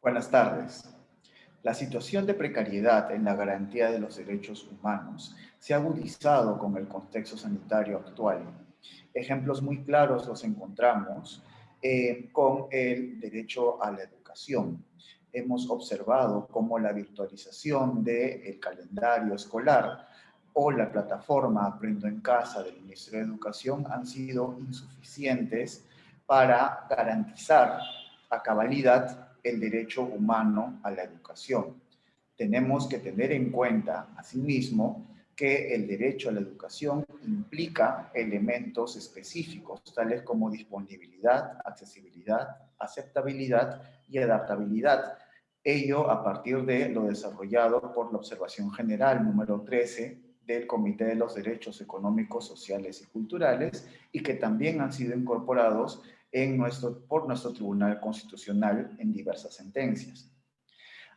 Buenas tardes. La situación de precariedad en la garantía de los derechos humanos se ha agudizado con el contexto sanitario actual. Ejemplos muy claros los encontramos con el derecho a la educación. Hemos observado cómo la virtualización del calendario escolar o la plataforma Aprendo en Casa del Ministerio de Educación han sido insuficientes para garantizar a cabalidad el derecho humano a la educación. Tenemos que tener en cuenta, asimismo, que el derecho a la educación implica elementos específicos, tales como disponibilidad, accesibilidad, aceptabilidad y adaptabilidad. Ello a partir de lo desarrollado por la Observación General número 13 del Comité de los Derechos Económicos, Sociales y Culturales, y que también han sido incorporados por nuestro Tribunal Constitucional en diversas sentencias.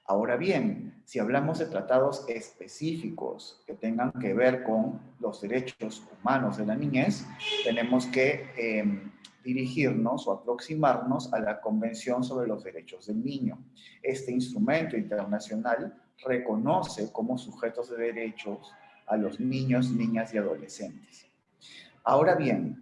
Ahora bien, si hablamos de tratados específicos que tengan que ver con los derechos humanos de la niñez, tenemos que dirigirnos o aproximarnos a la Convención sobre los Derechos del Niño. Este instrumento internacional reconoce como sujetos de derechos a los niños, niñas y adolescentes. Ahora bien,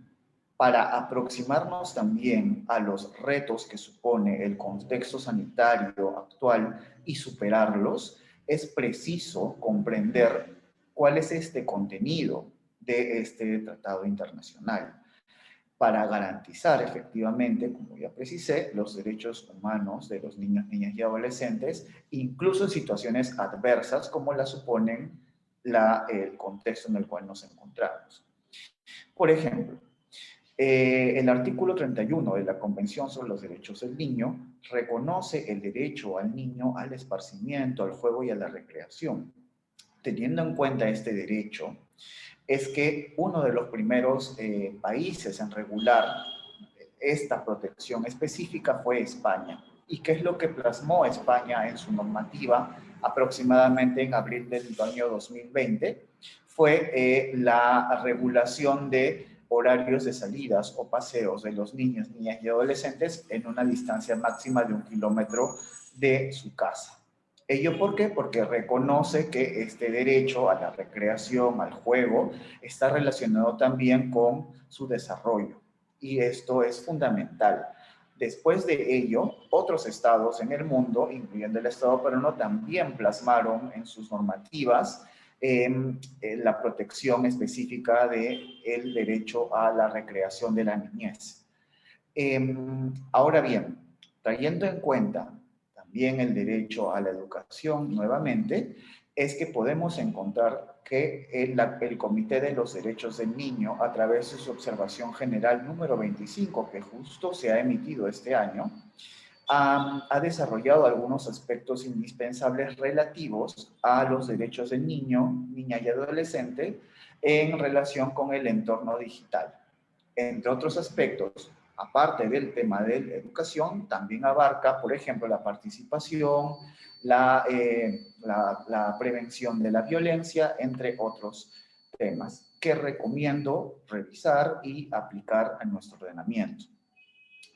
para aproximarnos también a los retos que supone el contexto sanitario actual y superarlos, es preciso comprender cuál es este contenido de este tratado internacional para garantizar efectivamente, como ya precisé, los derechos humanos de los niños, niñas y adolescentes, incluso en situaciones adversas como la suponen el contexto en el cual nos encontramos. Por ejemplo, el artículo 31 de la Convención sobre los Derechos del Niño reconoce el derecho al niño al esparcimiento, al juego y a la recreación. Teniendo en cuenta este derecho, es que uno de los primeros países en regular esta protección específica fue España. ¿Y qué es lo que plasmó España en su normativa aproximadamente en abril del año 2020? Fue la regulación de horarios de salidas o paseos de los niños, niñas y adolescentes en una distancia máxima de 1 kilómetro de su casa. ¿Ello por qué? Porque reconoce que este derecho a la recreación, al juego, está relacionado también con su desarrollo. Y esto es fundamental. Después de ello, otros estados en el mundo, incluyendo el estado peruano, también plasmaron en sus normativas la protección específica del derecho a la recreación de la niñez. Ahora bien, trayendo en cuenta también el derecho a la educación nuevamente, es que podemos encontrar que el Comité de los Derechos del Niño, a través de su observación general número 25, que justo se ha emitido este año, ha desarrollado algunos aspectos indispensables relativos a los derechos del niño, niña y adolescente en relación con el entorno digital. Entre otros aspectos, aparte del tema de la educación, también abarca, por ejemplo, la participación, la prevención de la violencia, entre otros temas que recomiendo revisar y aplicar a nuestro ordenamiento.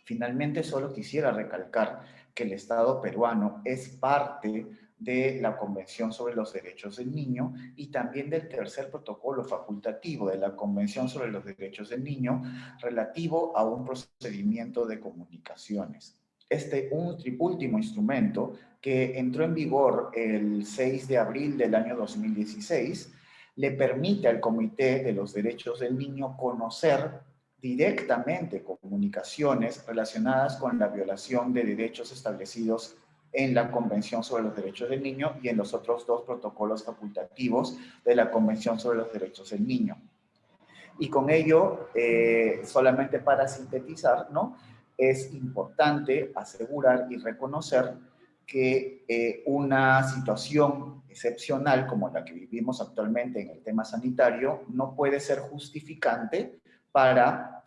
Finalmente, solo quisiera recalcar que el Estado peruano es parte de la Convención sobre los Derechos del Niño y también del tercer protocolo facultativo de la Convención sobre los Derechos del Niño relativo a un procedimiento de comunicaciones. Este último instrumento, que entró en vigor el 6 de abril del año 2016, le permite al Comité de los Derechos del Niño conocer directamente comunicaciones relacionadas con la violación de derechos establecidos en la Convención sobre los Derechos del Niño y en los otros dos protocolos facultativos de la Convención sobre los Derechos del Niño. Y con ello, solamente para sintetizar, ¿no?, es importante asegurar y reconocer que una situación excepcional como la que vivimos actualmente en el tema sanitario no puede ser justificante para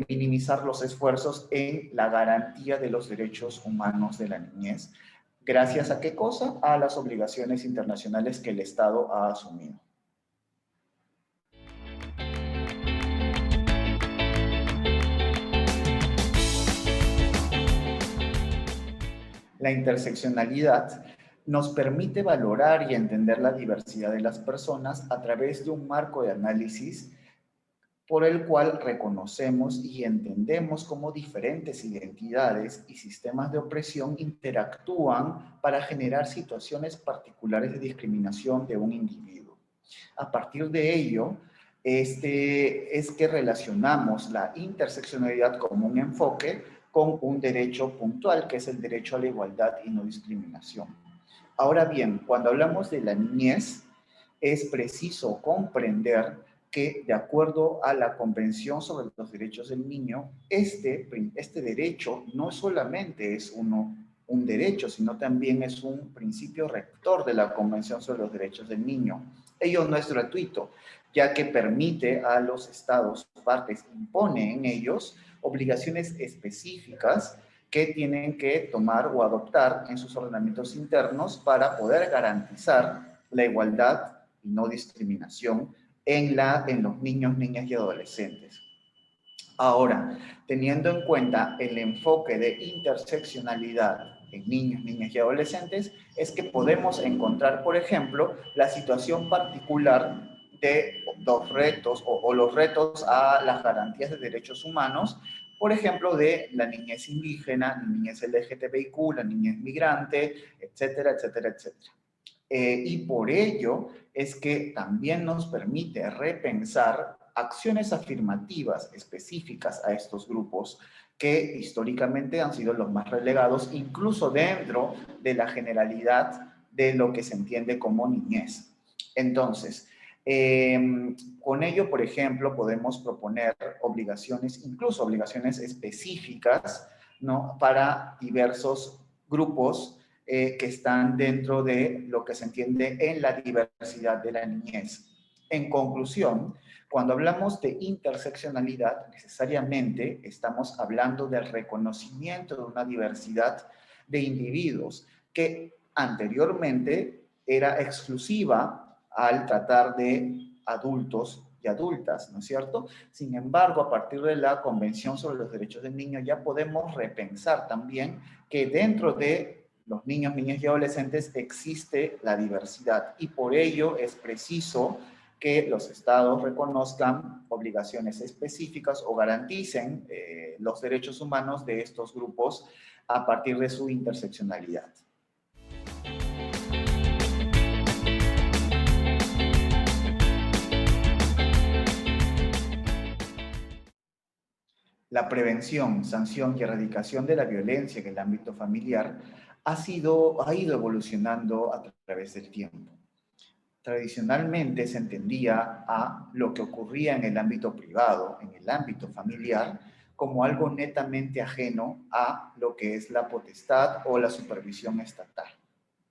minimizar los esfuerzos en la garantía de los derechos humanos de la niñez. ¿Gracias a qué cosa? A las obligaciones internacionales que el Estado ha asumido. La interseccionalidad nos permite valorar y entender la diversidad de las personas a través de un marco de análisis por el cual reconocemos y entendemos cómo diferentes identidades y sistemas de opresión interactúan para generar situaciones particulares de discriminación de un individuo. A partir de ello, es que relacionamos la interseccionalidad como un enfoque con un derecho puntual, que es el derecho a la igualdad y no discriminación. Ahora bien, cuando hablamos de la niñez, es preciso comprender que, de acuerdo a la Convención sobre los Derechos del Niño, este derecho no solamente es un derecho, sino también es un principio rector de la Convención sobre los Derechos del Niño. Ello no es gratuito, ya que permite a los estados partes, impone en ellos obligaciones específicas que tienen que tomar o adoptar en sus ordenamientos internos para poder garantizar la igualdad y no discriminación en los niños, niñas y adolescentes. Ahora, teniendo en cuenta el enfoque de interseccionalidad en niños, niñas y adolescentes, es que podemos encontrar, por ejemplo, la situación particular de los retos o los retos a las garantías de derechos humanos, por ejemplo, de la niñez indígena, la niñez LGTBIQ, la niñez migrante, etcétera, etcétera, etcétera. Y por ello es que también nos permite repensar acciones afirmativas específicas a estos grupos que históricamente han sido los más relegados, incluso dentro de la generalidad de lo que se entiende como niñez. Entonces, con ello, por ejemplo, podemos proponer obligaciones, incluso obligaciones específicas, ¿no?, para diversos grupos que están dentro de lo que se entiende en la diversidad de la niñez. En conclusión, cuando hablamos de interseccionalidad, necesariamente estamos hablando del reconocimiento de una diversidad de individuos que anteriormente era exclusiva al tratar de adultos y adultas, ¿no es cierto? Sin embargo, a partir de la Convención sobre los Derechos del Niño ya podemos repensar también que dentro de los niños, niñas y adolescentes existe la diversidad y por ello es preciso que los estados reconozcan obligaciones específicas o garanticen los derechos humanos de estos grupos a partir de su interseccionalidad. La prevención, sanción y erradicación de la violencia en el ámbito familiar ha ido evolucionando a través del tiempo. Tradicionalmente se entendía a lo que ocurría en el ámbito privado, en el ámbito familiar, como algo netamente ajeno a lo que es la potestad o la supervisión estatal.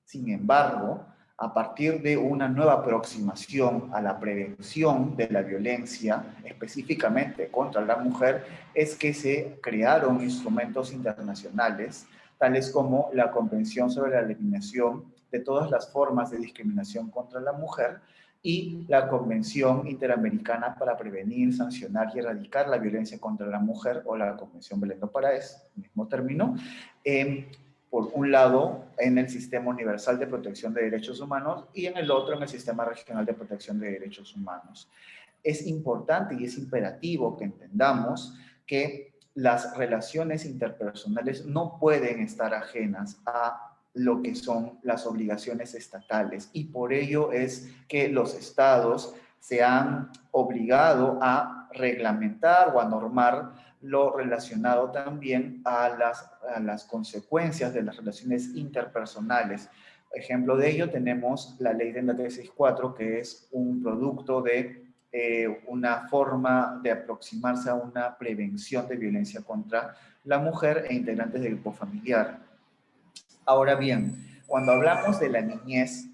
Sin embargo, a partir de una nueva aproximación a la prevención de la violencia, específicamente contra la mujer, es que se crearon instrumentos internacionales, tales como la Convención sobre la Eliminación de todas las formas de discriminación contra la mujer y la Convención Interamericana para Prevenir, Sancionar y Erradicar la Violencia contra la Mujer, o la Convención Belén do Parás, mismo término, por un lado en el Sistema Universal de Protección de Derechos Humanos y en el otro en el Sistema Regional de Protección de Derechos Humanos. Es importante y es imperativo que entendamos que las relaciones interpersonales no pueden estar ajenas a lo que son las obligaciones estatales y por ello es que los estados se han obligado a reglamentar o a normar lo relacionado también a las consecuencias de las relaciones interpersonales. Ejemplo de ello tenemos la ley de la 364, que es un producto de una forma de aproximarse a una prevención de violencia contra la mujer e integrantes del grupo familiar. Ahora bien, cuando hablamos de la niñez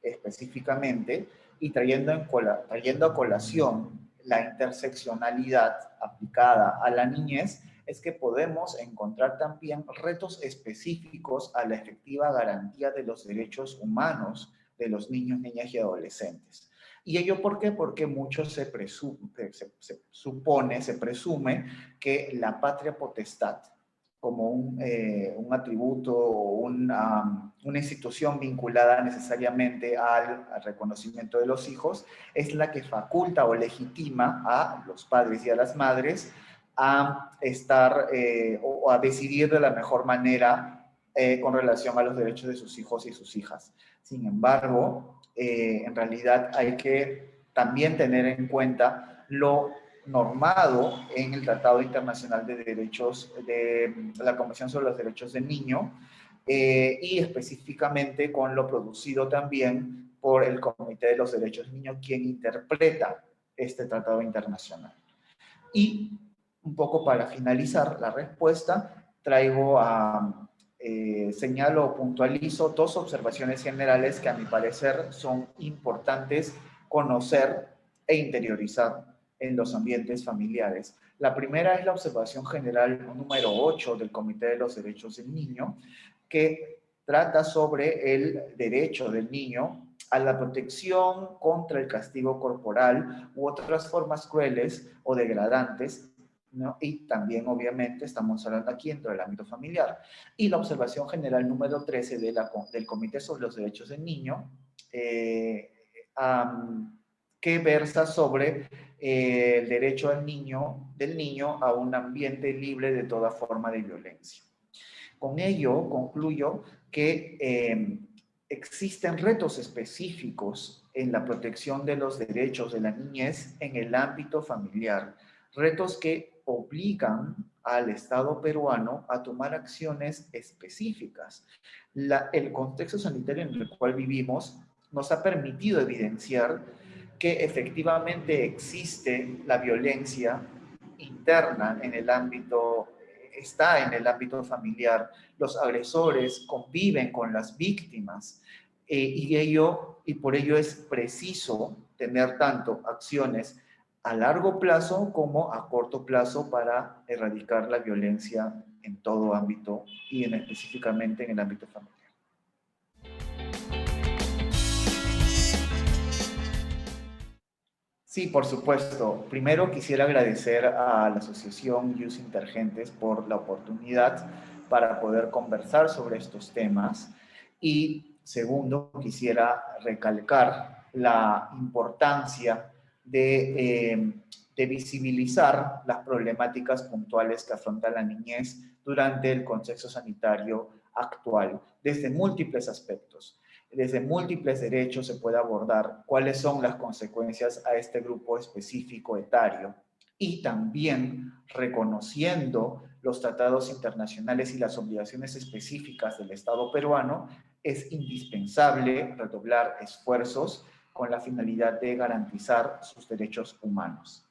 específicamente y trayendo a colación la interseccionalidad aplicada a la niñez, es que podemos encontrar también retos específicos a la efectiva garantía de los derechos humanos de los niños, niñas y adolescentes. ¿Y ello por qué? Porque mucho se presume que la patria potestad como un atributo o una institución vinculada necesariamente al reconocimiento de los hijos, es la que faculta o legitima a los padres y a las madres a estar o a decidir de la mejor manera con relación a los derechos de sus hijos y sus hijas. Sin embargo, en realidad hay que también tener en cuenta lo normado en el Tratado Internacional de Derechos de la Convención sobre los Derechos del Niño y específicamente con lo producido también por el Comité de los Derechos del Niño, quien interpreta este tratado internacional. Y un poco para finalizar la respuesta, señalo o puntualizo dos observaciones generales que a mi parecer son importantes conocer e interiorizar en los ambientes familiares. La primera es la observación general número 8 del Comité de los Derechos del Niño, que trata sobre el derecho del niño a la protección contra el castigo corporal u otras formas crueles o degradantes, ¿no? Y también, obviamente, estamos hablando aquí dentro del ámbito familiar. Y la observación general número 13 del Comité sobre los Derechos del Niño, que versa sobre el derecho del niño a un ambiente libre de toda forma de violencia. Con ello, concluyo que existen retos específicos en la protección de los derechos de la niñez en el ámbito familiar, retos que obligan al Estado peruano a tomar acciones específicas. El contexto sanitario en el cual vivimos nos ha permitido evidenciar que efectivamente existe la violencia interna en el ámbito, está en el ámbito familiar. Los agresores conviven con las víctimas y por ello es preciso tener tanto acciones a largo plazo como a corto plazo para erradicar la violencia en todo ámbito y específicamente en el ámbito familiar. Sí, por supuesto. Primero quisiera agradecer a la Asociación Youth Intergentes por la oportunidad para poder conversar sobre estos temas. Y segundo, quisiera recalcar la importancia de visibilizar las problemáticas puntuales que afronta la niñez durante el contexto sanitario actual, desde múltiples aspectos. Desde múltiples derechos se puede abordar cuáles son las consecuencias a este grupo específico etario y también reconociendo los tratados internacionales y las obligaciones específicas del Estado peruano, es indispensable redoblar esfuerzos con la finalidad de garantizar sus derechos humanos.